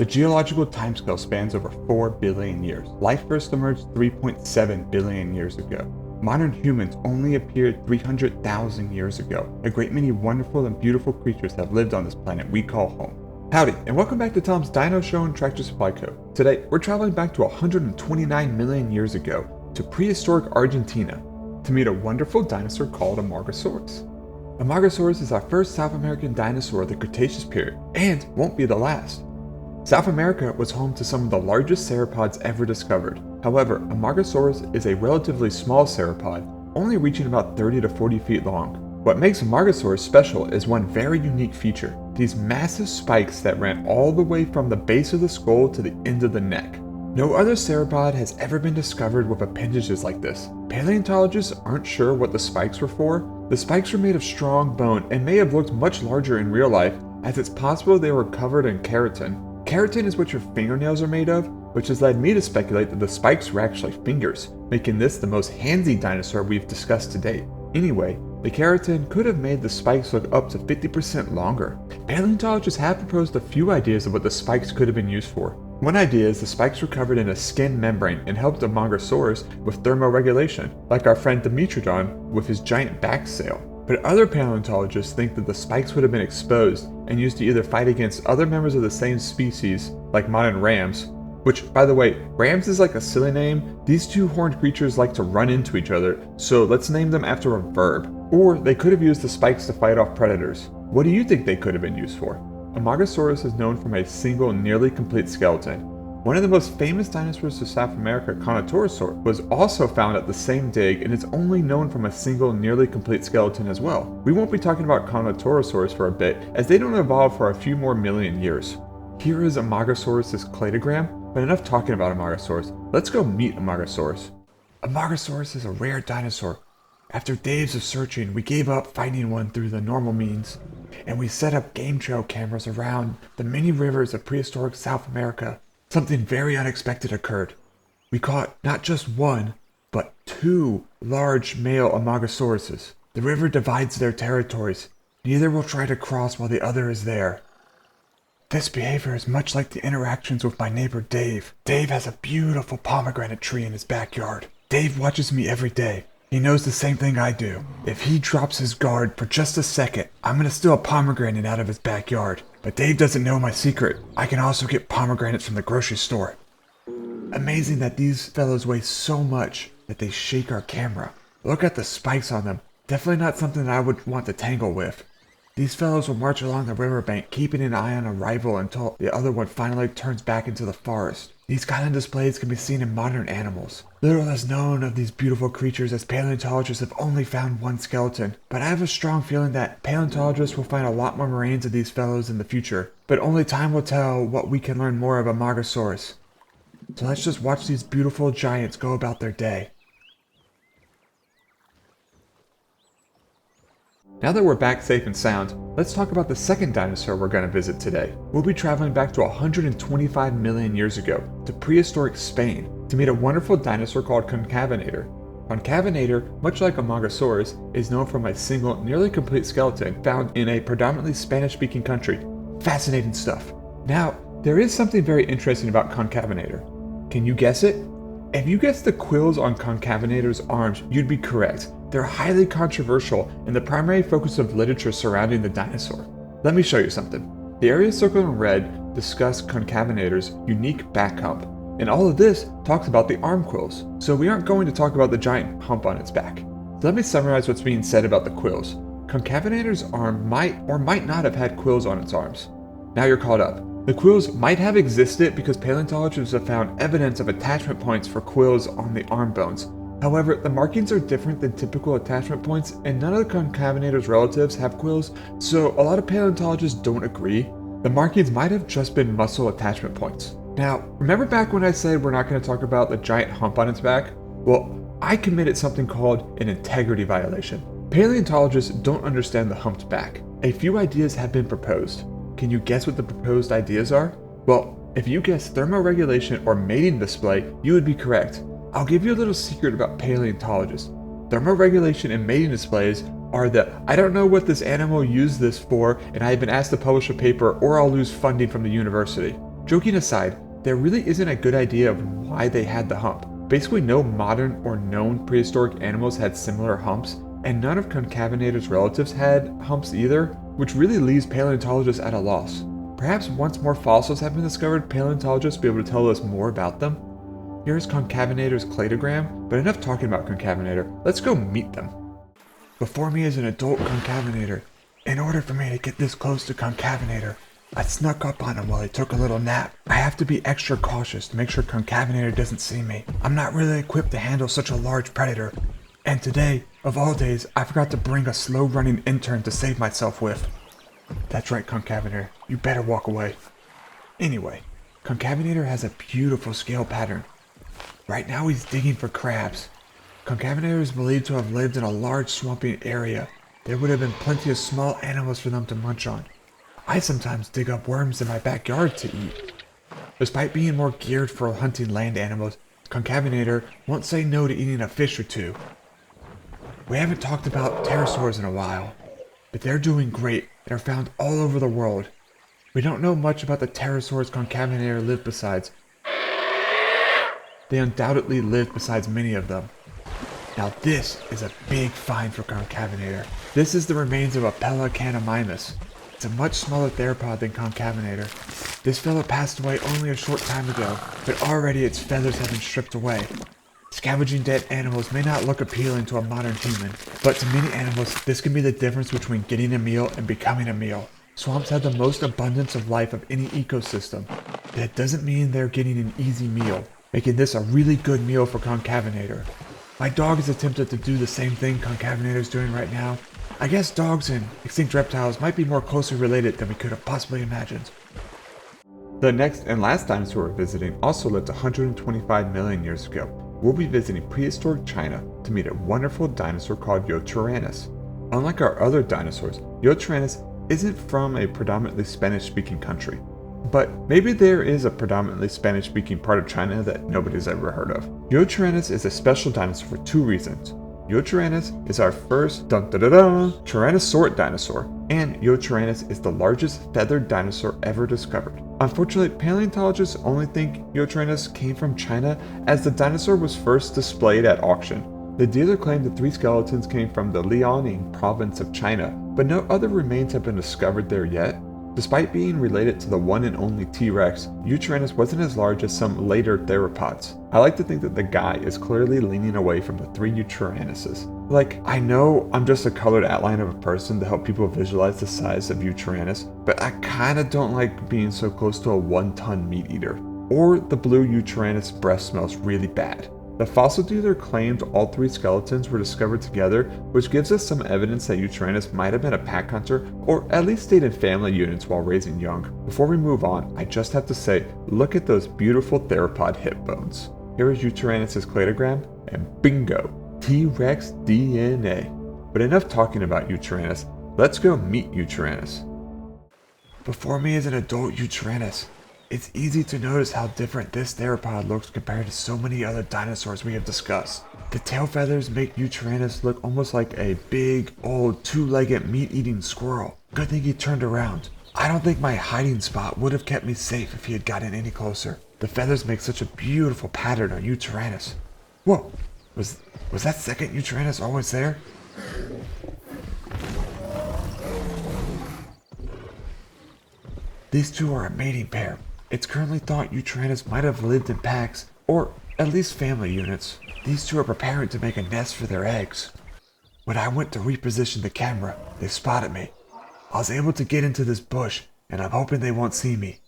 The geological timescale spans over 4 billion years. Life first emerged 3.7 billion years ago. Modern humans only appeared 300,000 years ago. A great many wonderful and beautiful creatures have lived on this planet we call home. Howdy, and welcome back to Tom's Dino Show and Tractor Supply Co. Today, we're traveling back to 129 million years ago to prehistoric Argentina to meet a wonderful dinosaur called Amargasaurus. Amargasaurus is our first South American dinosaur of the Cretaceous period, and won't be the last. South America was home to some of the largest sauropods ever discovered. However, Amargasaurus is a relatively small sauropod, only reaching about 30 to 40 feet long. What makes Amargasaurus special is one very unique feature: these massive spikes that ran all the way from the base of the skull to the end of the neck. No other sauropod has ever been discovered with appendages like this. Paleontologists aren't sure what the spikes were for. The spikes were made of strong bone and may have looked much larger in real life, as it's possible they were covered in keratin. Keratin is what your fingernails are made of, which has led me to speculate that the spikes were actually fingers, making this the most handsy dinosaur we've discussed to date. Anyway, the keratin could have made the spikes look up to 50% longer. Paleontologists have proposed a few ideas of what the spikes could have been used for. One idea is the spikes were covered in a skin membrane and helped Amargasaurus with thermoregulation, like our friend Dimetrodon with his giant back sail. But other paleontologists think that the spikes would have been exposed and used to either fight against other members of the same species, like modern rams, which, by the way, rams is like a silly name. These two horned creatures like to run into each other, so let's name them after a verb. Or they could have used the spikes to fight off predators. What do you think they could have been used for? Amargasaurus is known from a single, nearly complete skeleton. One of the most famous dinosaurs of South America, Concavenator, was also found at the same dig, and it's only known from a single, nearly complete skeleton as well. We won't be talking about Concavenator for a bit, as they don't evolve for a few more million years. Here is Amargasaurus' cladogram, but enough talking about Amargasaurus. Let's go meet Amargasaurus. Amargasaurus is a rare dinosaur. After days of searching, we gave up finding one through the normal means, and we set up game trail cameras around the many rivers of prehistoric South America. Something very unexpected occurred. We caught not just one, but two large male Amargasauruses. The river divides their territories. Neither will try to cross while the other is there. This behavior is much like the interactions with my neighbor Dave. Dave has a beautiful pomegranate tree in his backyard. Dave watches me every day. He knows the same thing I do. If he drops his guard for just a second, I'm gonna steal a pomegranate out of his backyard. But Dave doesn't know my secret. I can also get pomegranates from the grocery store. Amazing that these fellows weigh so much that they shake our camera. Look at the spikes on them. Definitely not something that I would want to tangle with. These fellows will march along the riverbank, keeping an eye on a rival until the other one finally turns back into the forest. These kind of displays can be seen in modern animals. Little is known of these beautiful creatures, as paleontologists have only found one skeleton, but I have a strong feeling that paleontologists will find a lot more remains of these fellows in the future, but only time will tell what we can learn more of Amargasaurus. So let's just watch these beautiful giants go about their day. Now that we're back safe and sound, let's talk about the second dinosaur we're going to visit today. We'll be traveling back to 125 million years ago to prehistoric Spain to meet a wonderful dinosaur called Concavenator. Concavenator, much like Amargasaurus, is known from a single, nearly complete skeleton found in a predominantly Spanish-speaking country. Fascinating stuff. Now, there is something very interesting about Concavenator. Can you guess it? If you guessed the quills on Concavenator's arms, you'd be correct. They're highly controversial and the primary focus of literature surrounding the dinosaur. Let me show you something. The areas circled in red discuss Concavenator's unique back hump, and all of this talks about the arm quills, so we aren't going to talk about the giant hump on its back. So let me summarize what's being said about the quills. Concavenator's arm might or might not have had quills on its arms. Now you're caught up. The quills might have existed because paleontologists have found evidence of attachment points for quills on the arm bones. However, the markings are different than typical attachment points, and none of the Concavenator's relatives have quills, so a lot of paleontologists don't agree. The markings might have just been muscle attachment points. Now, remember back when I said we're not going to talk about the giant hump on its back? Well, I committed something called an integrity violation. Paleontologists don't understand the humped back. A few ideas have been proposed. Can you guess what the proposed ideas are? Well, if you guess thermoregulation or mating display, you would be correct. I'll give you a little secret about paleontologists. Thermoregulation and mating displays are the "I don't know what this animal used this for and I have been asked to publish a paper or I'll lose funding from the university." Joking aside, there really isn't a good idea of why they had the hump. Basically, no modern or known prehistoric animals had similar humps, and none of Concavenator's relatives had humps either, which really leaves paleontologists at a loss. Perhaps once more fossils have been discovered, paleontologists will be able to tell us more about them. Here's Concavenator's cladogram, but enough talking about Concavenator, let's go meet them. Before me is an adult Concavenator. In order for me to get this close to Concavenator, I snuck up on him while he took a little nap. I have to be extra cautious to make sure Concavenator doesn't see me. I'm not really equipped to handle such a large predator. And today, of all days, I forgot to bring a slow-running intern to save myself with. That's right, Concavenator. You better walk away. Anyway, Concavenator has a beautiful scale pattern. Right now he's digging for crabs. Concavenator is believed to have lived in a large swampy area. There would have been plenty of small animals for them to munch on. I sometimes dig up worms in my backyard to eat. Despite being more geared for hunting land animals, Concavenator won't say no to eating a fish or two. We haven't talked about pterosaurs in a while, but they're doing great and are found all over the world. We don't know much about the pterosaurs Concavenator lived besides. They undoubtedly lived besides many of them. Now this is a big find for Concavenator. This is the remains of a Pelecanimymus. It's a much smaller theropod than Concavenator. This fellow passed away only a short time ago, but already its feathers have been stripped away. Scavenging dead animals may not look appealing to a modern human, but to many animals, this can be the difference between getting a meal and becoming a meal. Swamps have the most abundance of life of any ecosystem. That doesn't mean they're getting an easy meal, making this a really good meal for Concavenator. My dog has attempted to do the same thing Concavenator is doing right now. I guess dogs and extinct reptiles might be more closely related than we could have possibly imagined. The next and last dinosaur we're visiting also lived 125 million years ago. We'll be visiting prehistoric China to meet a wonderful dinosaur called Yutyrannus. Unlike our other dinosaurs, Yutyrannus isn't from a predominantly Spanish-speaking country. But maybe there is a predominantly Spanish-speaking part of China that nobody's ever heard of. Yutyrannus is a special dinosaur for two reasons. Yutyrannus is our first Tyrannosaurid dinosaur, and Yutyrannus is the largest feathered dinosaur ever discovered. Unfortunately, paleontologists only think Yutyrannus came from China as the dinosaur was first displayed at auction. The dealer claimed the three skeletons came from the Liaoning province of China, but no other remains have been discovered there yet. Despite being related to the one and only T-Rex, Yutyrannus wasn't as large as some later theropods. I like to think that the guy is clearly leaning away from the three Yutyrannuses. Like, I know I'm just a colored outline of a person to help people visualize the size of Yutyrannus, but I kinda don't like being so close to a 1-ton meat eater. Or the blue Yutyrannus breath smells really bad. The fossil dealer claimed all three skeletons were discovered together, which gives us some evidence that Yutyrannus might have been a pack hunter, or at least stayed in family units while raising young. Before we move on, I just have to say, look at those beautiful theropod hip bones. Here is Yutyrannus' cladogram, and bingo, T-Rex DNA. But enough talking about Yutyrannus, let's go meet Yutyrannus. Before me is an adult Yutyrannus. It's easy to notice how different this theropod looks compared to so many other dinosaurs we have discussed. The tail feathers make Yutyrannus look almost like a big, old, two-legged meat-eating squirrel. Good thing he turned around. I don't think my hiding spot would have kept me safe if he had gotten any closer. The feathers make such a beautiful pattern on Yutyrannus. Whoa, was that second Yutyrannus always there? These two are a mating pair. It's currently thought Yutyrannus might have lived in packs, or at least family units. These two are preparing to make a nest for their eggs. When I went to reposition the camera, they spotted me. I was able to get into this bush, and I'm hoping they won't see me.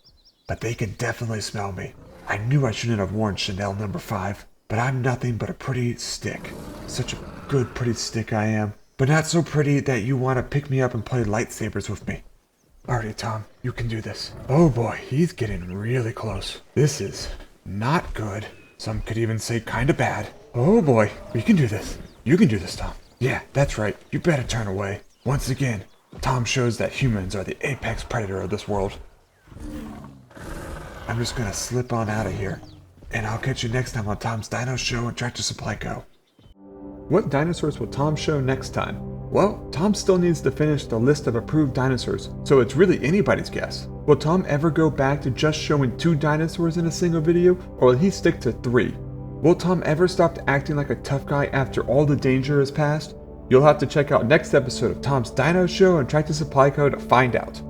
But they can definitely smell me. I knew I shouldn't have worn Chanel No. 5, but I'm nothing but a pretty stick. Such a good pretty stick I am, but not so pretty that you want to pick me up and play lightsabers with me. Alrighty, Tom, you can do this. Oh boy, he's getting really close. This is not good. Some could even say kinda bad. Oh boy, we can do this. You can do this, Tom. Yeah, that's right. You better turn away. Once again, Tom shows that humans are the apex predator of this world. I'm just gonna slip on out of here, and I'll catch you next time on Tom's Dino Show and Tractor Supply Go. What dinosaurs will Tom show next time? Well, Tom still needs to finish the list of approved dinosaurs, so it's really anybody's guess. Will Tom ever go back to just showing 2 dinosaurs in a single video, or will he stick to 3? Will Tom ever stop acting like a tough guy after all the danger has passed? You'll have to check out next episode of Tom's Dino Show and track the supply code to find out.